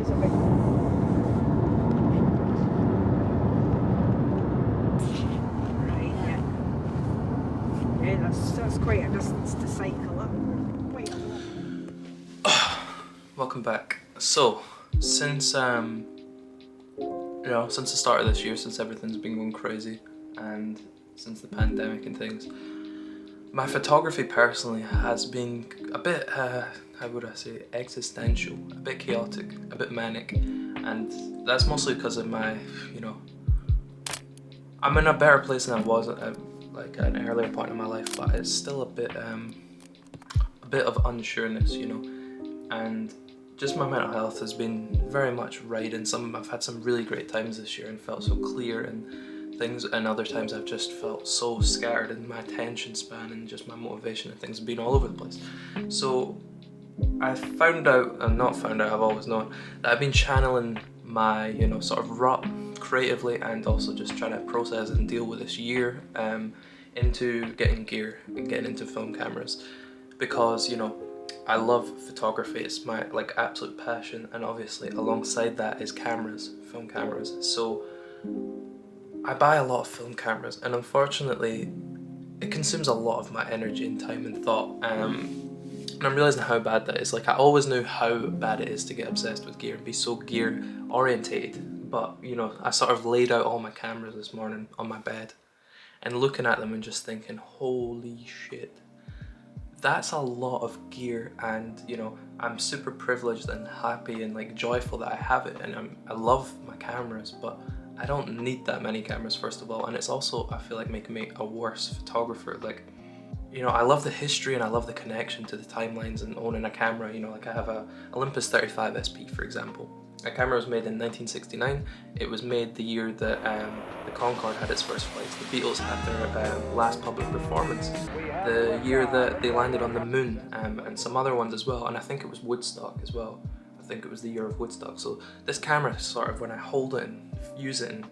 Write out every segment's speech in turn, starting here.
because of it. Right, yeah. Yeah, that's quite a distance to cycle up. Quite a lot. Welcome back. So, since since the start of this year, since everything's been going crazy, and since the pandemic and things, my photography personally has been a bit, how would I say, existential, a bit chaotic, a bit manic, and that's mostly because of my, I'm in a better place than I was at like an earlier point in my life, but it's still a bit of unsureness, and just my mental health has been very much right, and I've had some really great times this year and felt so clear and things, and other times I've just felt so scattered, and my attention span and just my motivation and things have been all over the place. So I found out, and not found out, I've always known, that I've been channeling my, sort of rut creatively, and also just trying to process and deal with this year into getting gear and getting into film cameras, because I love photography. It's my absolute passion, and obviously alongside that is cameras, film cameras. So I buy a lot of film cameras, and unfortunately it consumes a lot of my energy and time and thought, and I'm realizing how bad that is. Like, I always knew how bad it is to get obsessed with gear and be so gear orientated, but I sort of laid out all my cameras this morning on my bed and looking at them and just thinking, holy shit, that's a lot of gear. And I'm super privileged and happy and joyful that I have it, and I love my cameras, but I don't need that many cameras, first of all, and it's also, I feel like, making me a worse photographer. I love the history and I love the connection to the timelines and owning a camera. I have a Olympus 35 SP, for example. A camera was made in 1969. It was made the year that the Concorde had its first flights. The Beatles had their last public performance. The year that they landed on the moon, and some other ones as well. And I think it was Woodstock as well. I think it was the year of Woodstock. So this camera, sort of, when I hold it and use it and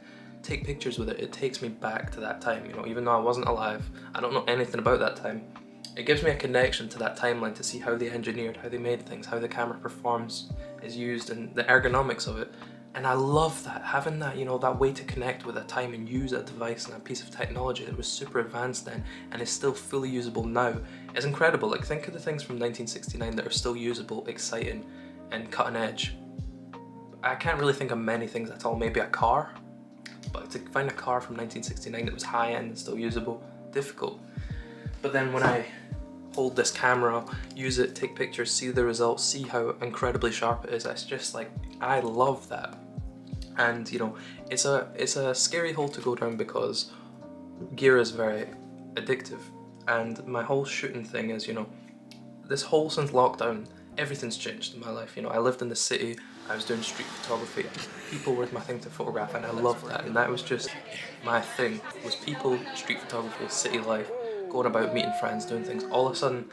take pictures with it, it takes me back to that time. Even though I wasn't alive, I don't know anything about that time, it gives me a connection to that timeline to see how they engineered, how they made things, how the camera performs, is used, and the ergonomics of it. And I love that, having that, that way to connect with a time and use a device and a piece of technology that was super advanced then and is still fully usable now is incredible. Like, think of the things from 1969 that are still usable, exciting, and cutting edge. I can't really think of many things at all. Maybe a car, but to find a car from 1969 that was high-end and still usable, difficult. But then when I hold this camera, use it, take pictures, see the results, see how incredibly sharp it is, it's just like, I love that. And it's a scary hole to go down, because gear is very addictive, and my whole shooting thing is, this whole, since lockdown, everything's changed in my life. I lived in the city, I was doing street photography, people were my thing to photograph, and I loved that, and that was just my thing, was people, street photography, city life, going about, meeting friends, doing things. All of a sudden,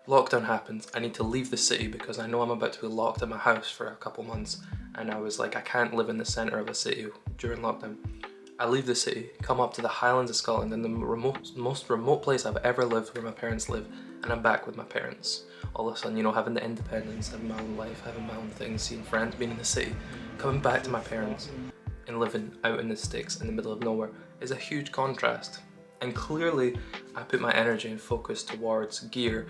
lockdown happens, I need to leave the city because I know I'm about to be locked in my house for a couple months, and I was like, I can't live in the centre of a city during lockdown. I leave the city, come up to the highlands of Scotland, in the most remote place I've ever lived, where my parents live, and I'm back with my parents. All of a sudden, having the independence, having my own life, having my own things, seeing friends, being in the city, coming back to my parents and living out in the sticks in the middle of nowhere is a huge contrast. And clearly, I put my energy and focus towards gear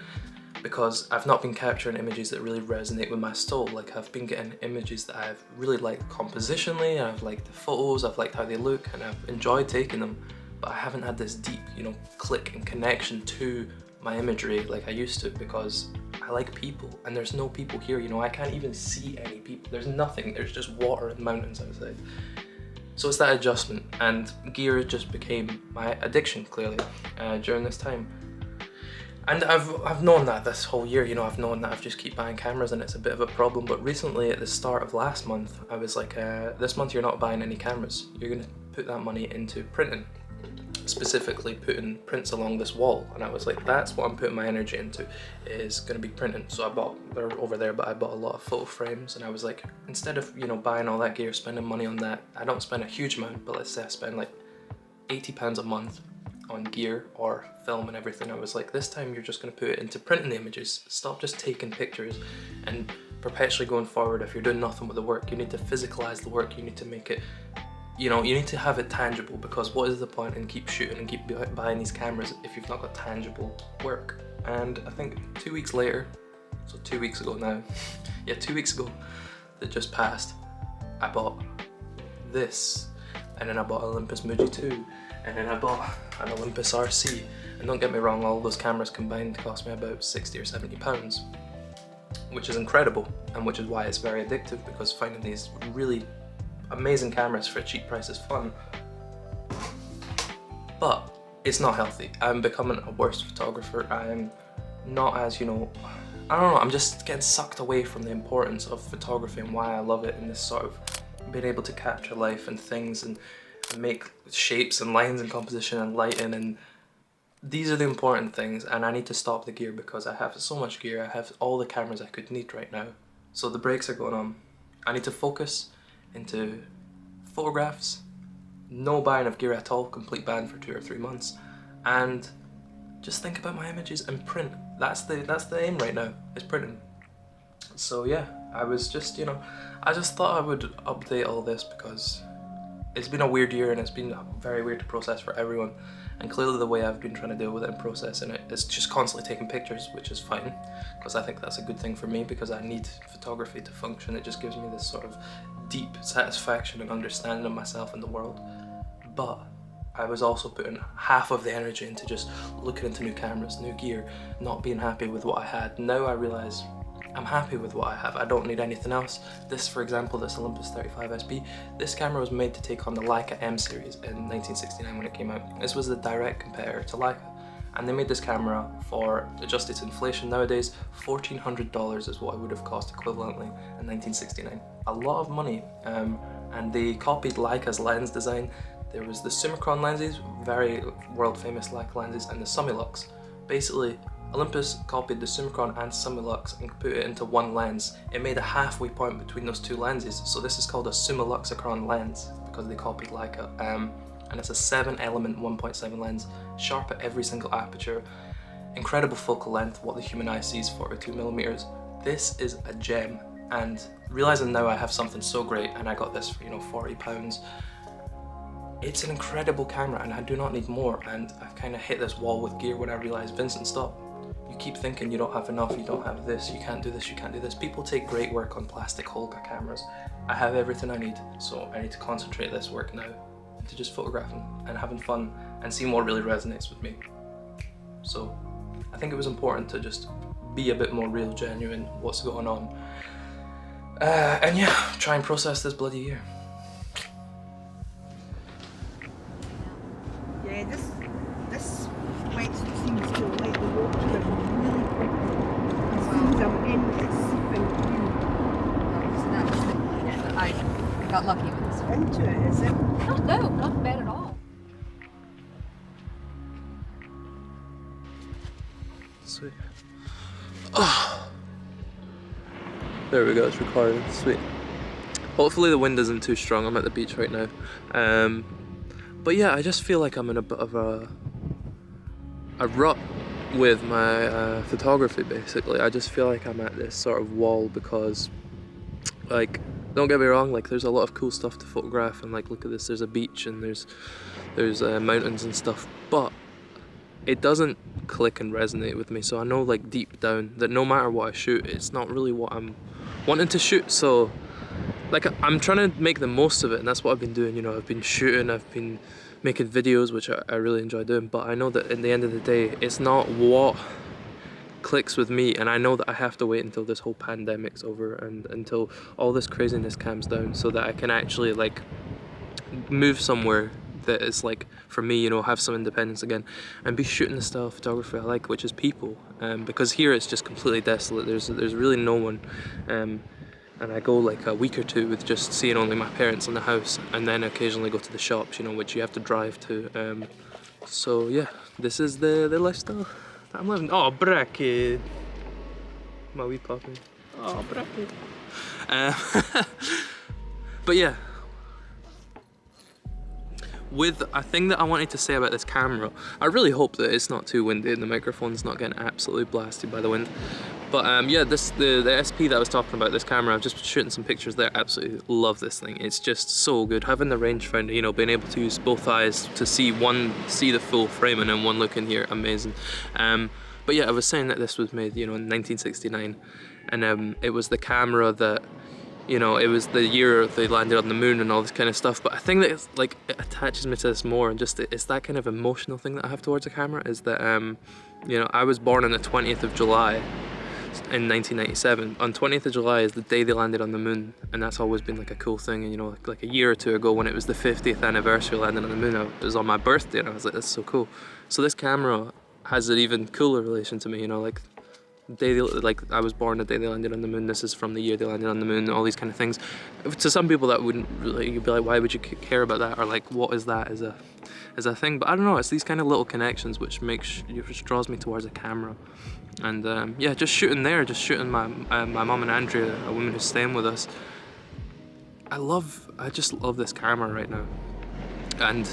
because I've not been capturing images that really resonate with my soul. Like, I've been getting images that I've really liked compositionally, and I've liked the photos, I've liked how they look, and I've enjoyed taking them, but I haven't had this deep, click and connection to my imagery like I used to, because I like people, and there's no people here. I can't even see any people. There's nothing. There's just water and mountains outside. So it's that adjustment, and gear just became my addiction, clearly, during this time. And I've known that this whole year. I've known that I've just keep buying cameras, and it's a bit of a problem. But recently, at the start of last month, I was like, this month you're not buying any cameras. You're gonna put that money into printing, specifically putting prints along this wall. And I was like, that's what I'm putting my energy into, is gonna be printing. So I bought, they're over there, but I bought a lot of photo frames, and I was like, instead of buying all that gear, spending money on that, I don't spend a huge amount, but let's say I spend like £80 a month on gear or film and everything. I was like, this time you're just going to put it into printing the images. Stop just taking pictures and perpetually going forward, if you're doing nothing with the work, you need to physicalize the work, you need to make it, you know, you need to have it tangible, because what is the point in keep shooting and keep buying these cameras if you've not got tangible work? And I think 2 weeks later, so 2 weeks ago now, yeah, 2 weeks ago that just passed, I bought this, and then I bought an Olympus Muji 2, and then I bought an Olympus RC. And don't get me wrong, all those cameras combined cost me about 60 or 70 pounds, which is incredible, and which is why it's very addictive, because finding these really amazing cameras for a cheap price is fun. But it's not healthy. I'm becoming a worse photographer. I'm not as, you know, I don't know, I'm just getting sucked away from the importance of photography and why I love it, and this sort of being able to capture life and things and make shapes and lines and composition and lighting, and these are the important things. And I need to stop the gear because I have so much gear. I have all the cameras I could need right now. So the brakes are going on. I need to focus into photographs, no buying of gear at all, complete ban for 2 or 3 months, and just think about my images and print. That's the aim right now, is printing. So yeah, I was just, you know, I just thought I would update all this because it's been a weird year, and it's been very weird to process for everyone. And clearly the way I've been trying to deal with it and processing it is just constantly taking pictures, which is fine, because I think that's a good thing for me, because I need photography to function. It just gives me this sort of deep satisfaction and understanding of myself and the world. But I was also putting half of the energy into just looking into new cameras, new gear, not being happy with what I had. Now I realise I'm happy with what I have. I don't need anything else. This, for example, this Olympus 35SP, this camera was made to take on the Leica M series in 1969 when it came out. This was the direct competitor to Leica, and they made this camera for, adjusted to inflation nowadays, $1,400 is what it would have cost equivalently in 1969. A lot of money, and they copied Leica's lens design. There was the Summicron lenses, very world famous Leica lenses, and the Summilux. Basically, Olympus copied the Summicron and Summilux and put it into one lens. It made a halfway point between those two lenses, so this is called a Summiluxicron lens because they copied Leica. And it's a 7-element 1.7 lens, sharp at every single aperture, incredible focal length. What the human eye sees, 42mm. This is a gem, and realizing now I have something so great, and I got this for, you know, £40. It's an incredible camera, and I do not need more. And I've kind of hit this wall with gear when I realized, Vincent, stop. You keep thinking you don't have enough, you don't have this, you can't do this, you can't do this. People take great work on plastic Holga cameras. I have everything I need, so I need to concentrate this work now into just photographing and having fun and seeing what really resonates with me. So I think it was important to just be a bit more real, genuine, what's going on. And yeah, try and process this bloody year. Yeah, this wetsuit seems to let the water in really quickly. It seems I'm in, it's seeping I got lucky with this one. into it, is it? Oh, no, not bad at all. Sweet. Oh. There we go, it's recording. Sweet. Hopefully the wind isn't too strong. I'm at the beach right now. But yeah, I just feel like I'm in a bit of a rut with my photography, basically. I just feel like I'm at this sort of wall because, like, don't get me wrong, like, there's a lot of cool stuff to photograph, and like, look at this, there's a beach and there's mountains and stuff, but it doesn't click and resonate with me. So I know, like, deep down that no matter what I shoot, it's not really what I'm wanting to shoot. So like, I'm trying to make the most of it, and that's what I've been doing. You know, I've been shooting, I've been making videos, which I really enjoy doing, but I know that in the end of the day, it's not what clicks with me, and I know that I have to wait until this whole pandemic's over and until all this craziness calms down so that I can actually, like, move somewhere that is, like, for me, you know, have some independence again and be shooting the style of photography I like, which is people, because here it's just completely desolate. There's really no one, and I go like a week or two with just seeing only my parents in the house, and then occasionally go to the shops, you know, which you have to drive to. So yeah, this is the lifestyle that I'm living. Oh, bracket, my wee puppy. Oh, bracket. But yeah, with a thing that I wanted to say about this camera, I really hope that it's not too windy and the microphone's not getting absolutely blasted by the wind. But yeah, the SP that I was talking about, this camera, I've just been shooting some pictures there. Absolutely love this thing. It's just so good. Having the rangefinder, you know, being able to use both eyes to see the full frame and then one look in here, amazing. But yeah, I was saying that this was made, you know, in 1969, and it was the camera that, you know, it was the year they landed on the moon and all this kind of stuff. But I think that it's, like, it attaches me to this more, and just it's that kind of emotional thing that I have towards a camera, is that you know, I was born on the 20th of July in 1997. On 20th of July is the day they landed on the moon, and that's always been like a cool thing. And you know, like a year or two ago when it was the 50th anniversary of landing on the moon, it was on my birthday, and I was like, that's so cool. So this camera has an even cooler relation to me, you know, like I was born the day they landed on the moon, this is from the year they landed on the moon, all these kind of things. To some people that wouldn't really, you'd be like, why would you care about that, or like, what is that as a thing? But I don't know, it's these kind of little connections which draws me towards a camera. And yeah, just shooting my mum and Andrea, a woman who's staying with us. I just love this camera right now, and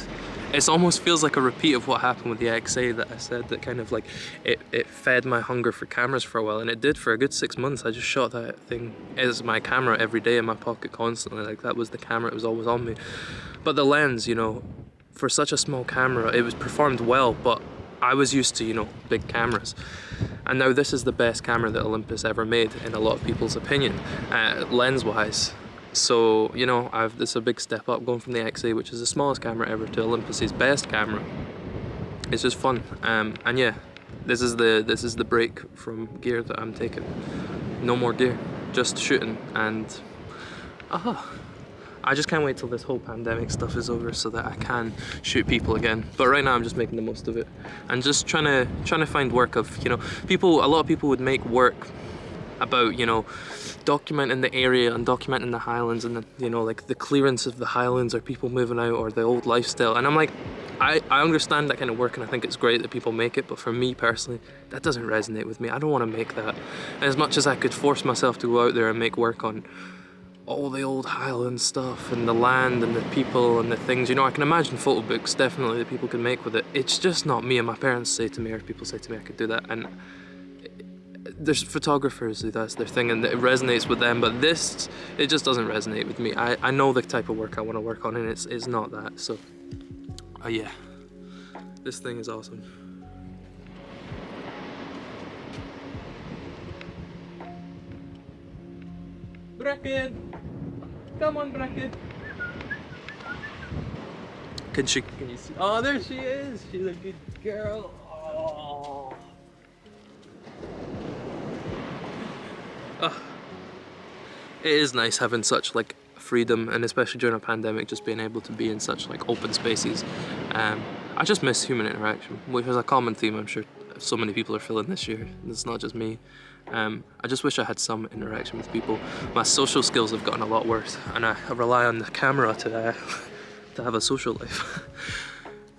it almost feels like a repeat of what happened with the XA that I said, that kind of like it fed my hunger for cameras for a while, and it did for a good 6 months. I just shot that thing as my camera every day in my pocket constantly, like that was the camera, it was always on me. But the lens, you know, for such a small camera, it was performed well, but I was used to, you know, big cameras. And now this is the best camera that Olympus ever made, in a lot of people's opinion, lens-wise. So, you know, this is a big step up, going from the XA, which is the smallest camera ever, to Olympus's best camera. It's just fun. And yeah, this is the break from gear that I'm taking. No more gear, just shooting, and I just can't wait till this whole pandemic stuff is over so that I can shoot people again. But right now I'm just making the most of it, and just trying to find work of, you know, a lot of people would make work about, you know, documenting the area and documenting the highlands, and the, you know, like the clearance of the highlands, or people moving out, or the old lifestyle. And I'm like, I understand that kind of work, and I think it's great that people make it, but for me personally, that doesn't resonate with me. I don't want to make that. And as much as I could force myself to go out there and make work on all the old Highland stuff and the land and the people and the things, you know, I can imagine photo books definitely that people can make with it. It's just not me. And my parents say to me, or people say to me, I could do that. And there's photographers who that's their thing and it resonates with them, but this, it just doesn't resonate with me. I know the type of work I want to work on, and it's not that. So yeah, this thing is awesome. Bracken! Come on, Bracken! Can you see? Oh, there she is! She's a good girl! Oh. Oh. It is nice having such like freedom, and especially during a pandemic, just being able to be in such like open spaces. I just miss human interaction, which is a common theme I'm sure so many people are feeling this year. It's not just me. I just wish I had some interaction with people. My social skills have gotten a lot worse, and I rely on the camera to have a social life.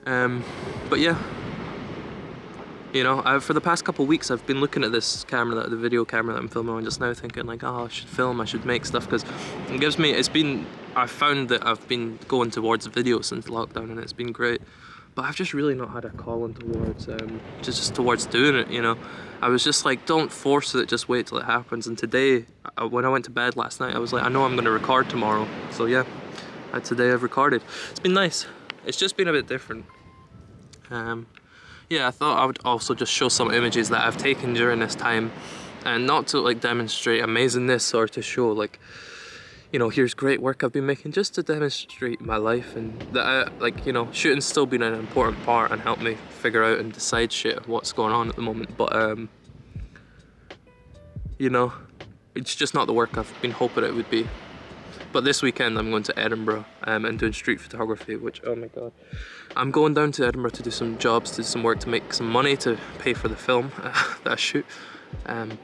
But yeah, you know, for the past couple of weeks I've been looking at this camera, the video camera that I'm filming on just now, thinking like, oh, I should film, I should make stuff, because it gives me, I found that I've been going towards video since lockdown, and it's been great. But I've just really not had a calling towards just towards doing it, you know. I was just like, don't force it, just wait till it happens. And today, when I went to bed last night, I was like, I know I'm going to record tomorrow. So yeah, today I've recorded. It's been nice. It's just been a bit different. Yeah, I thought I would also just show some images that I've taken during this time, and not to like demonstrate amazingness or to show like, you know, here's great work I've been making, just to demonstrate my life, and that like, you know, shooting's still been an important part and helped me figure out and decide shit what's going on at the moment. But you know, it's just not the work I've been hoping it would be. But this weekend I'm going to Edinburgh and doing street photography, which, oh my god. I'm going down to Edinburgh to do some jobs, to do some work, to make some money to pay for the film that I shoot.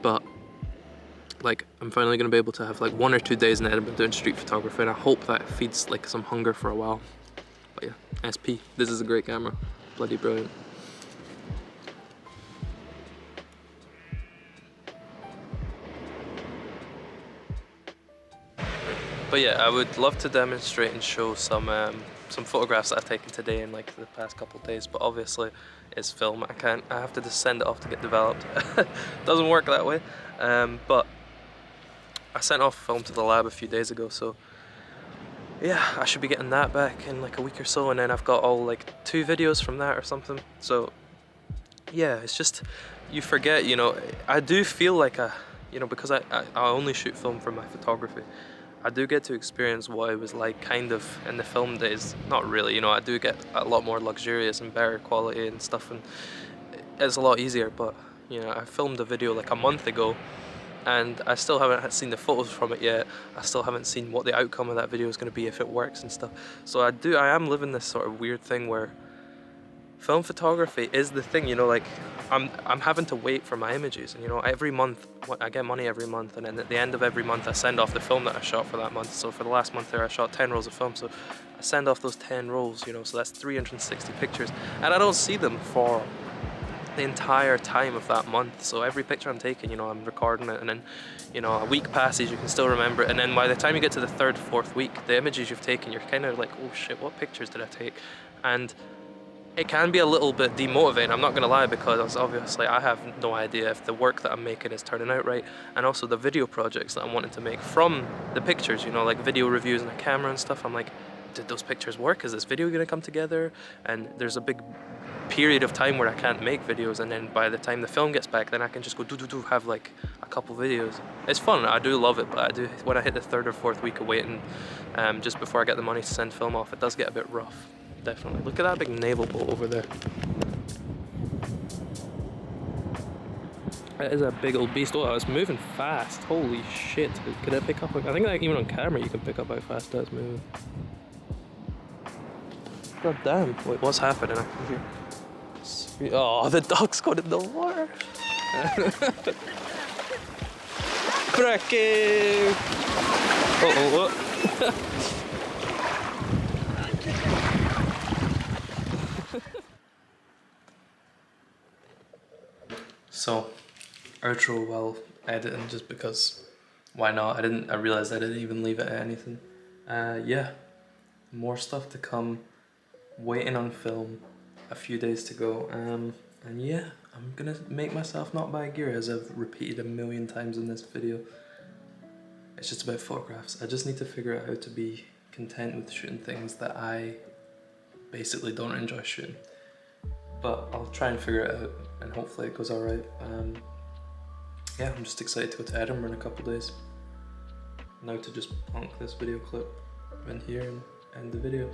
But like, I'm finally going to be able to have like 1 or 2 days in Edinburgh doing street photography, and I hope that feeds like some hunger for a while. But yeah, SP, this is a great camera, bloody brilliant. But yeah, I would love to demonstrate and show some some photographs that I've taken today and like the past couple of days, but obviously it's film. I have to just send it off to get developed. Doesn't work that way. But I sent off film to the lab a few days ago, so yeah, I should be getting that back in like a week or so, and then I've got all like 2 videos from that or something. So yeah, it's just, you forget, you know, I do feel like you know, because I only shoot film for my photography, I do get to experience what it was like kind of in the film days. Not really, you know, I do get a lot more luxurious and better quality and stuff, and it's a lot easier, but you know, I filmed a video like a month ago and I still haven't seen the photos from it yet. I still haven't seen what the outcome of that video is going to be, if it works and stuff. So I am living this sort of weird thing where film photography is the thing, you know, like I'm having to wait for my images, and you know, every month I get money every month, and then at the end of every month I send off the film that I shot for that month. So for the last month there I shot 10 rolls of film, so I send off those 10 rolls, you know, so that's 360 pictures, and I don't see them for the entire time of that month. So every picture I'm taking, you know, I'm recording it, and then, you know, a week passes, you can still remember it, and then by the time you get to the 3rd, 4th week, the images you've taken, you're kind of like, oh shit, what pictures did I take? And it can be a little bit demotivating, I'm not gonna lie, because obviously I have no idea if the work that I'm making is turning out right, and also the video projects that I'm wanting to make from the pictures, you know, like video reviews and a camera and stuff. I'm like, did those pictures work? Is this video gonna come together? And there's a big period of time where I can't make videos, and then by the time the film gets back, then I can just go have like a couple videos. It's fun, I do love it, but I do, when I hit the 3rd or 4th week of waiting, just before I get the money to send film off, it does get a bit rough. Definitely. Look at that big naval boat over there. That is a big old beast. Oh, it's moving fast. Holy shit. Could I pick up? I think like even on camera you can pick up how fast that's moving. God damn. Wait, what's happening? I can hear. Oh, the dog's got in the water. Bracky! Uh-oh. So, outro while editing, just because why not? I realized I didn't even leave it at anything. Yeah, more stuff to come, waiting on film, a few days to go, and yeah, I'm gonna make myself not buy gear, as I've repeated 1,000,000 times in this video. It's just about photographs. I just need to figure out how to be content with shooting things that I basically don't enjoy shooting. But I'll try and figure it out, and hopefully it goes alright. Yeah, I'm just excited to go to Edinburgh in a couple days. Now to just plonk this video clip in here and end the video.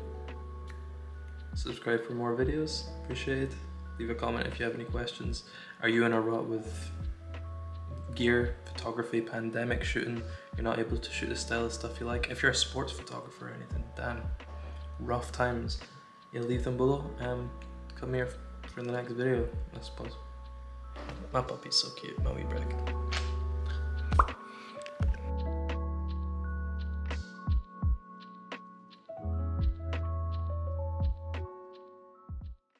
Subscribe for more videos, appreciate it. Leave a comment if you have any questions. Are you in a rut with gear, photography, pandemic shooting? You're not able to shoot the style of stuff you like? If you're a sports photographer or anything, damn, rough times. Yeah, leave them below. Come here for the next video, I suppose. My puppy's so cute, my wee Brack.